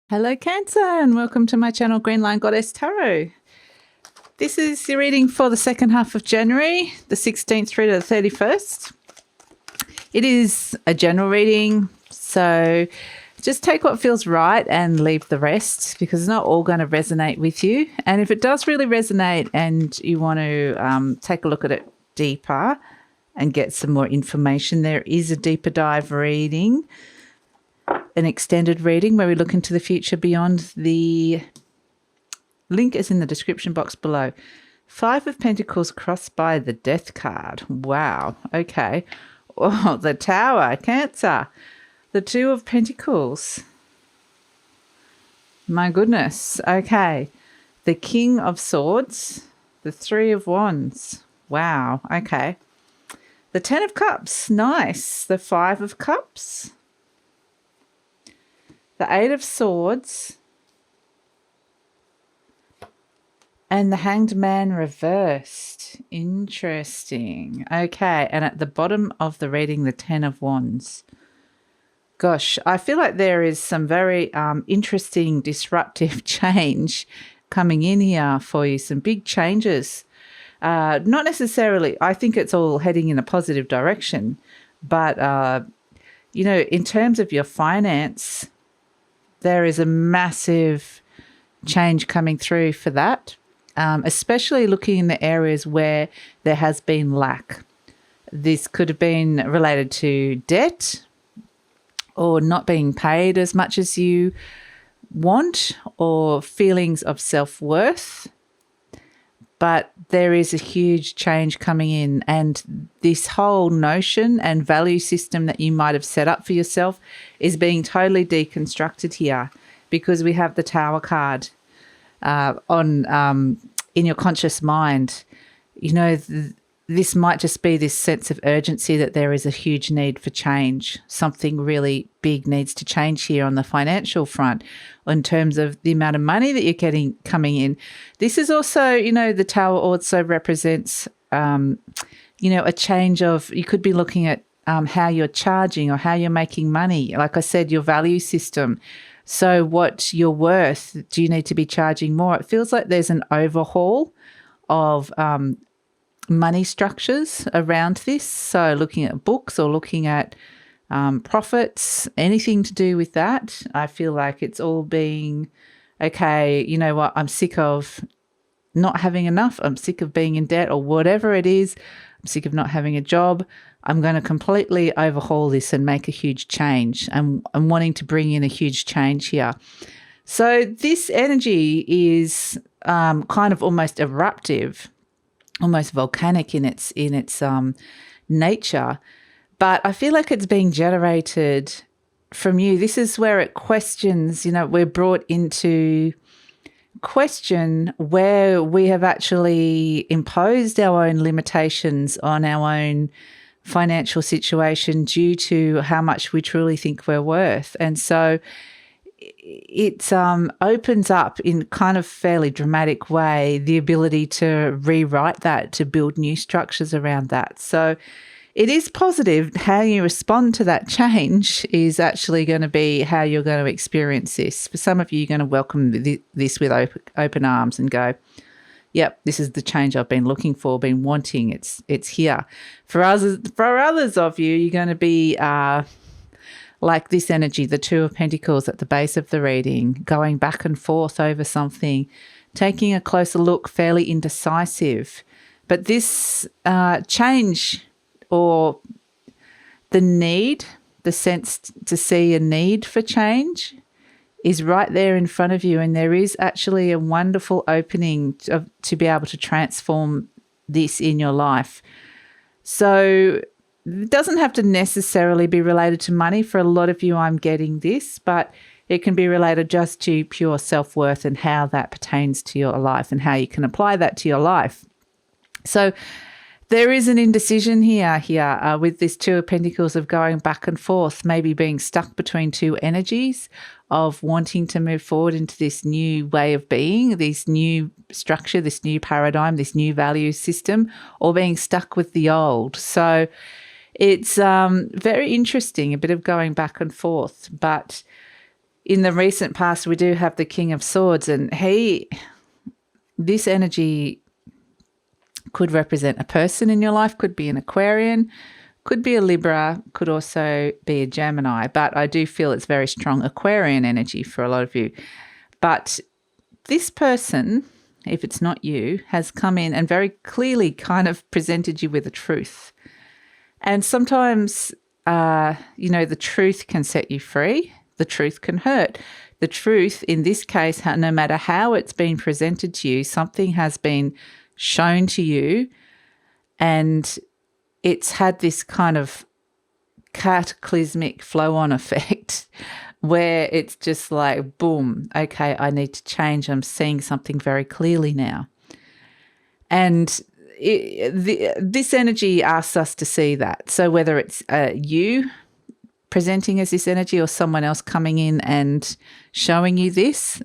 Hello Cancer and welcome to my channel GreenLion Goddess Tarot. This is your reading for the second half of January, the 16th through to the 31st. It is a general reading, so just take what feels right and leave the rest because it's not all going to resonate with you. And if it does really resonate and you want to take a look at it deeper and get some more information, there is a deeper dive reading, an extended reading where we look into the future beyond. The link is in the description box below. 5 of Pentacles crossed by the Death card. Wow. Okay. Oh, the Tower, Cancer. The 2 of Pentacles. My goodness. Okay. The King of Swords. The 3 of Wands. Wow. Okay. The 10 of Cups. Nice. The 5 of Cups. The 8 of Swords. And the Hanged Man reversed. Interesting. Okay, and at the bottom of the reading, the 10 of Wands. Gosh, I feel like there is some very interesting, disruptive change coming in here for you. Some big changes. Not necessarily, I think it's all heading in a positive direction. But, you know, in terms of your finance, there is a massive change coming through for that, especially looking in the areas where there has been lack. This could have been related to debt or not being paid as much as you want or feelings of self-worth. But there is a huge change coming in, and this whole notion and value system that you might have set up for yourself is being totally deconstructed here because we have the Tower card in your conscious mind. You know, this might just be this sense of urgency that there is a huge need for change. Something really big needs to change here on the financial front in terms of the amount of money that you're getting coming in. This is also, you know, the Tower also represents, you know, a change of, you could be looking at how you're charging or how you're making money. Like I said, your value system. So what you're worth, do you need to be charging more? It feels like there's an overhaul of money structures around this. So looking at books or looking at profits, anything to do with that, I feel like it's all being, okay, you know what, I'm sick of not having enough. I'm sick of being in debt or whatever it is. I'm sick of not having a job. I'm going to completely overhaul this and make a huge change. I'm wanting to bring in a huge change here. So this energy is kind of almost eruptive, almost volcanic in its nature, but I feel like it's being generated from you. This is where it questions, you know, we're brought into question where we have actually imposed our own limitations on our own financial situation due to how much we truly think we're worth. And so it opens up in kind of fairly dramatic way the ability to rewrite that, to build new structures around that. So it is positive. How you respond to that change is actually going to be how you're going to experience this. For some of you, you're going to welcome this with open arms and go, yep, this is the change I've been looking for, been wanting. It's here. For others of you, you're going to be like this energy, the 2 of Pentacles at the base of the reading, going back and forth over something, taking a closer look, fairly indecisive. But this change or the need, the sense to see a need for change is right there in front of you, and there is actually a wonderful opening to be able to transform this in your life. So it doesn't have to necessarily be related to money. For a lot of you, I'm getting this, but it can be related just to pure self-worth and how that pertains to your life and how you can apply that to your life. So there is an indecision here with this 2 of Pentacles of going back and forth, maybe being stuck between 2 energies of wanting to move forward into this new way of being, this new structure, this new paradigm, this new value system, or being stuck with the old. So it's very interesting, a bit of going back and forth. But in the recent past, we do have the King of Swords, and this energy could represent a person in your life, could be an Aquarian, could be a Libra, could also be a Gemini, but I do feel it's very strong Aquarian energy for a lot of you. But this person, if it's not you, has come in and very clearly kind of presented you with a truth. And sometimes, the truth can set you free. The truth can hurt. The truth, in this case, no matter how it's been presented to you, something has been shown to you, and it's had this kind of cataclysmic flow-on effect where it's just like, boom, okay, I need to change. I'm seeing something very clearly now. And this energy asks us to see that. So whether it's you presenting as this energy or someone else coming in and showing you this,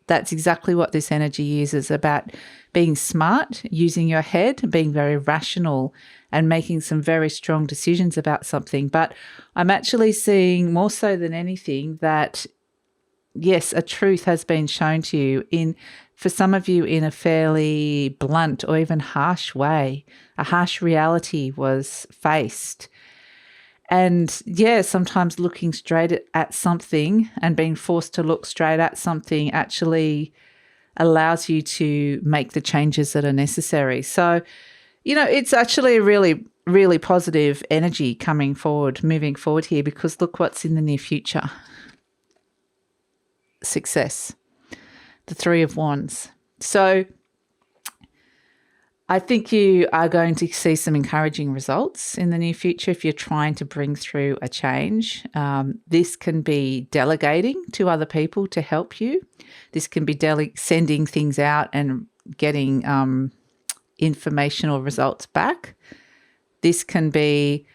that's exactly what this energy is. It's about being smart, using your head, being very rational and making some very strong decisions about something. But I'm actually seeing more so than anything that, yes, a truth has been shown to you for some of you in a fairly blunt or even harsh way. A harsh reality was faced. And yeah, sometimes looking straight at something and being forced to look straight at something actually allows you to make the changes that are necessary. So, it's actually a really, really positive energy moving forward here, because look what's in the near future. Success. The Three of Wands. So I think you are going to see some encouraging results in the near future if you're trying to bring through a change. This can be delegating to other people to help you. This can be sending things out and getting information or results back. This can be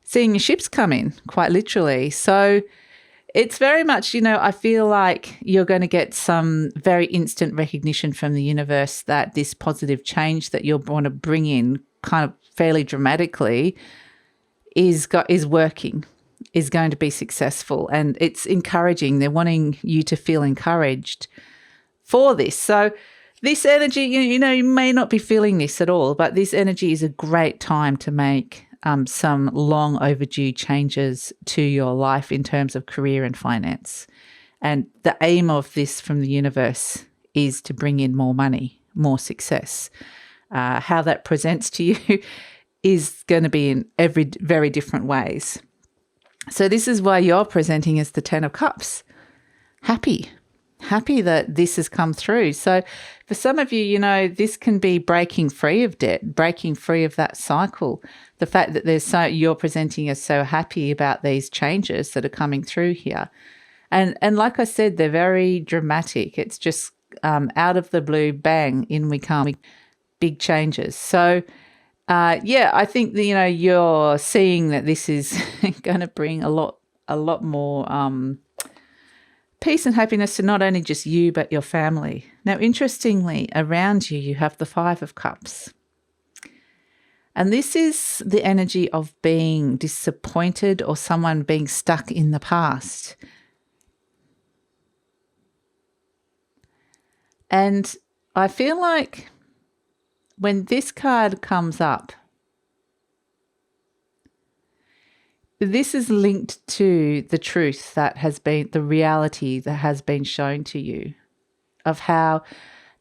seeing your ships come in, quite literally. So it's very much, I feel like you're going to get some very instant recognition from the universe that this positive change that you'll want to bring in kind of fairly dramatically is working, is going to be successful. And it's encouraging. They're wanting you to feel encouraged for this. So this energy, you may not be feeling this at all, but this energy is a great time to make some long overdue changes to your life in terms of career and finance. And the aim of this from the universe is to bring in more money, more success. How that presents to you is going to be in very different ways. So this is why you're presenting as the Ten of Cups. Happy that this has come through. So for some of you, this can be breaking free of debt, breaking free of that cycle. The fact that you're presenting as so happy about these changes that are coming through here. And like I said, they're very dramatic. It's just out of the blue, bang, in we come, big changes. So I think that, you're seeing that this is going to bring a lot more peace and happiness to not only just you, but your family. Now, interestingly, around you, you have the Five of Cups. And this is the energy of being disappointed or someone being stuck in the past. And I feel like when this card comes up, this is linked to the truth that has been, the reality that has been shown to you of how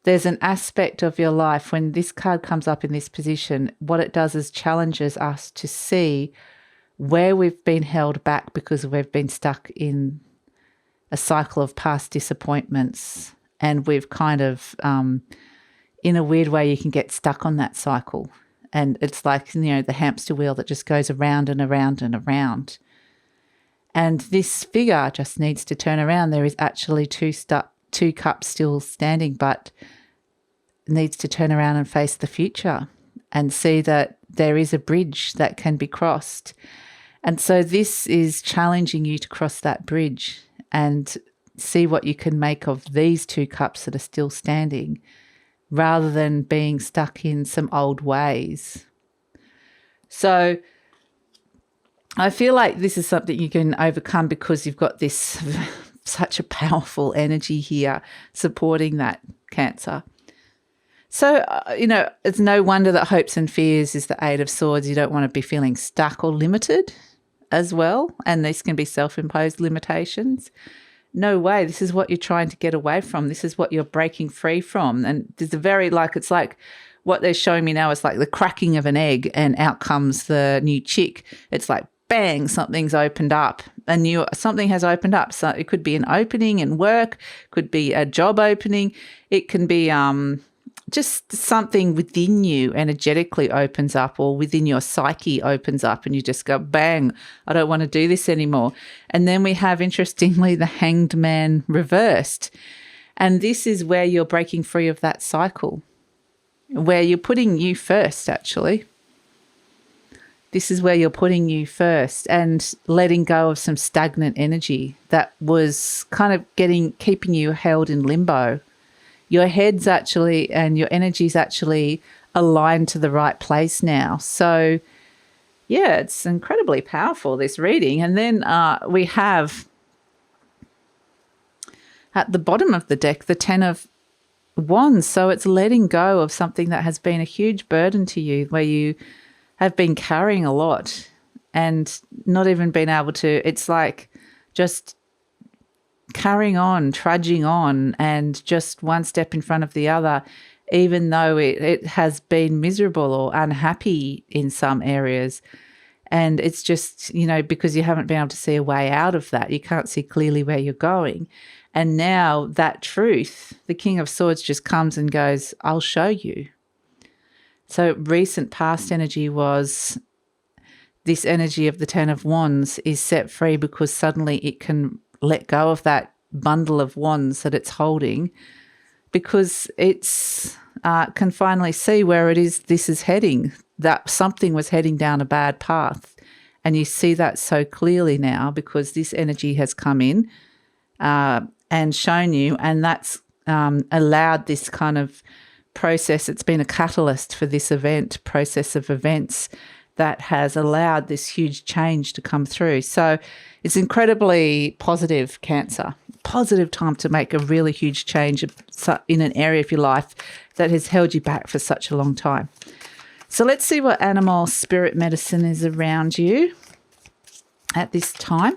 there's an aspect of your life when this card comes up in this position, what it does is challenges us to see where we've been held back because we've been stuck in a cycle of past disappointments, and we've kind of, in a weird way, you can get stuck on that cycle. And it's like, the hamster wheel that just goes around and around and around. And this figure just needs to turn around. There is actually two cups still standing, but needs to turn around and face the future and see that there is a bridge that can be crossed. And so this is challenging you to cross that bridge and see what you can make of these two cups that are still standing, rather than being stuck in some old ways. So I feel like this is something you can overcome because you've got this such a powerful energy here supporting that, Cancer. So, it's no wonder that hopes and fears is the Eight of Swords. You don't want to be feeling stuck or limited as well. And these can be self-imposed limitations. No way. This is what you're trying to get away from. This is what you're breaking free from. And there's it's like what they're showing me now is like the cracking of an egg and out comes the new chick. It's like, bang, something's opened up. Something has opened up. So it could be an opening in work, could be a job opening. It can be just something within you energetically opens up, or within your psyche opens up, and you just go, bang, I don't want to do this anymore. And then we have, interestingly, the Hanged Man reversed. And this is where you're breaking free of that cycle, where you're putting you first, actually. This is where you're putting you first and letting go of some stagnant energy that was kind of keeping you held in limbo. Your head's actually and your energy's actually aligned to the right place now. So, yeah, it's incredibly powerful, this reading. And then we have at the bottom of the deck the Ten of Wands. So it's letting go of something that has been a huge burden to you, where you have been carrying a lot and not even been able to. It's like just carrying on, trudging on, and just one step in front of the other, even though it has been miserable or unhappy in some areas. And it's just, because you haven't been able to see a way out of that. You can't see clearly where you're going. And now that truth, the King of Swords just comes and goes, I'll show you. So recent past energy was this energy of the Ten of Wands is set free because suddenly it can let go of that bundle of wands that it's holding, because it's can finally see where this is heading, that something was heading down a bad path. And you see that so clearly now because this energy has come in and shown you, and that's allowed this kind of process. It's been a catalyst for this process of events that has allowed this huge change to come through. So it's incredibly positive, Cancer. Positive time to make a really huge change in an area of your life that has held you back for such a long time. So let's see what animal spirit medicine is around you at this time.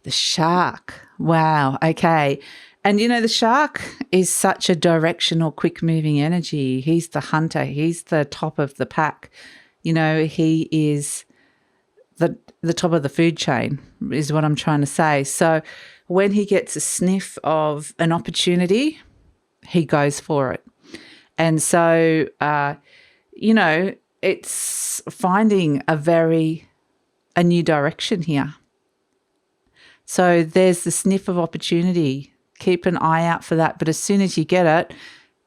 The shark. Wow. Okay. And, the shark is such a directional, quick-moving energy. He's the hunter. He's the top of the pack. He is the top of the food chain is what I'm trying to say. So when he gets a sniff of an opportunity, he goes for it. And so, it's finding a new direction here. So there's the sniff of opportunity. Keep an eye out for that. But as soon as you get it,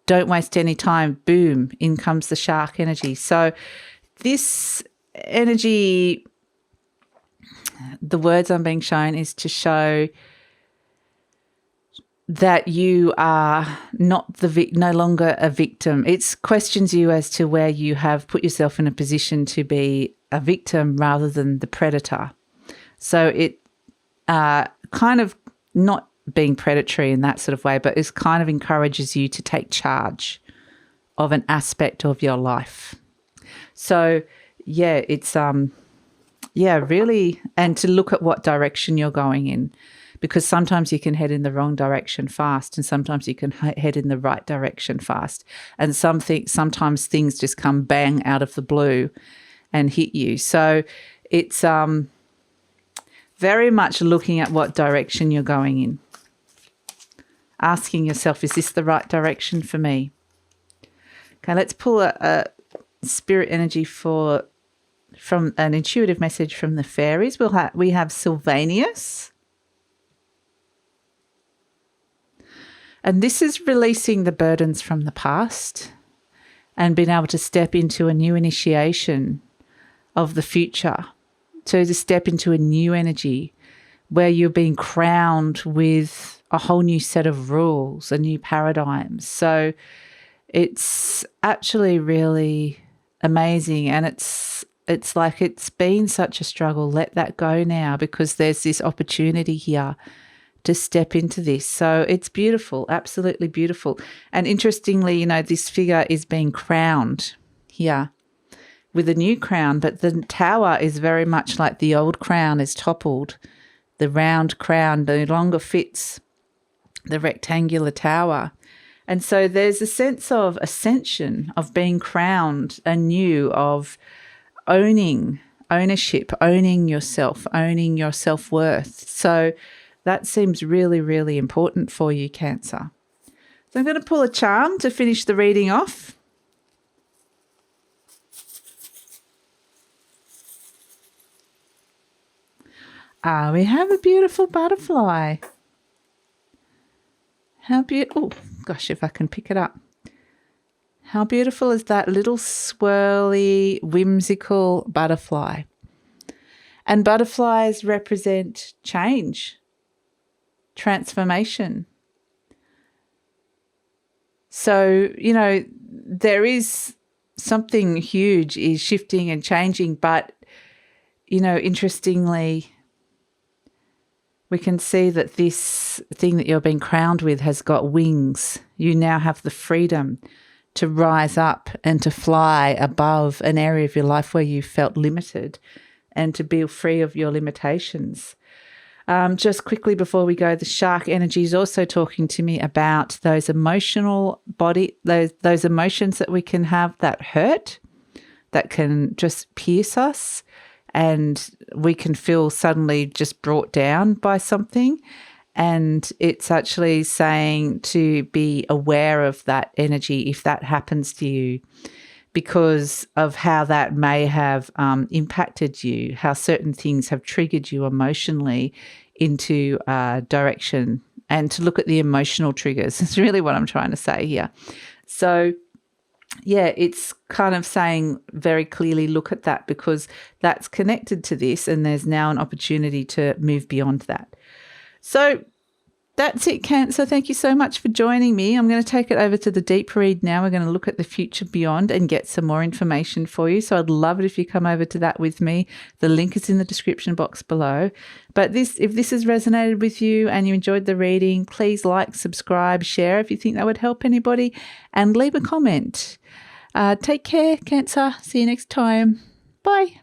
don't waste any time. Boom, in comes the shark energy. So this energy, the words I'm being shown is to show that you are no longer a victim. It questions you as to where you have put yourself in a position to be a victim rather than the predator. So it kind of not being predatory in that sort of way, but it kind of encourages you to take charge of an aspect of your life. So, yeah, it's, really, and to look at what direction you're going in, because sometimes you can head in the wrong direction fast and sometimes you can head in the right direction fast. And sometimes things just come bang out of the blue and hit you. So it's very much looking at what direction you're going in. Asking yourself, is this the right direction for me? Okay, let's pull a spirit energy from an intuitive message from the fairies. We have Sylvanus. And this is releasing the burdens from the past and being able to step into a new initiation of the future. So to step into a new energy where you're being crowned with a whole new set of rules, a new paradigm. So it's actually really amazing, and it's like it's been such a struggle. Let that go now, because there's this opportunity here to step into this. So it's beautiful, absolutely beautiful. And interestingly, you know, this figure is being crowned here with a new crown, but the tower is very much like the old crown is toppled. The round crown no longer fits the rectangular tower. And so there's a sense of ascension, of being crowned anew, of ownership, owning yourself, owning your self-worth. So that seems really, really important for you, Cancer. So I'm going to pull a charm to finish the reading off. We have a beautiful butterfly. How beautiful. Oh, gosh, if I can pick it up. How beautiful is that little swirly, whimsical butterfly? And butterflies represent change, transformation. So, you know, there is something huge is shifting and changing, but, you know, interestingly, we can see that this thing that you're being crowned with has got wings. You now have the freedom to rise up and to fly above an area of your life where you felt limited, and to be free of your limitations. Just quickly before we go, the shark energy is also talking to me about those emotional those emotions that we can have that hurt, that can just pierce us, and we can feel suddenly just brought down by something. And it's actually saying to be aware of that energy if that happens to you, because of how that may have impacted you, how certain things have triggered you emotionally into a direction, and to look at the emotional triggers. It's really what I'm trying to say here. So, yeah, it's kind of saying very clearly, look at that, because that's connected to this, and there's now an opportunity to move beyond that. So that's it, Cancer. Thank you so much for joining me. I'm going to take it over to the deep read now. We're going to look at the future beyond and get some more information for you. So I'd love it if you come over to that with me. The link is in the description box below. But if this has resonated with you and you enjoyed the reading, please like, subscribe, share if you think that would help anybody, and leave a comment. Take care, Cancer. See you next time. Bye.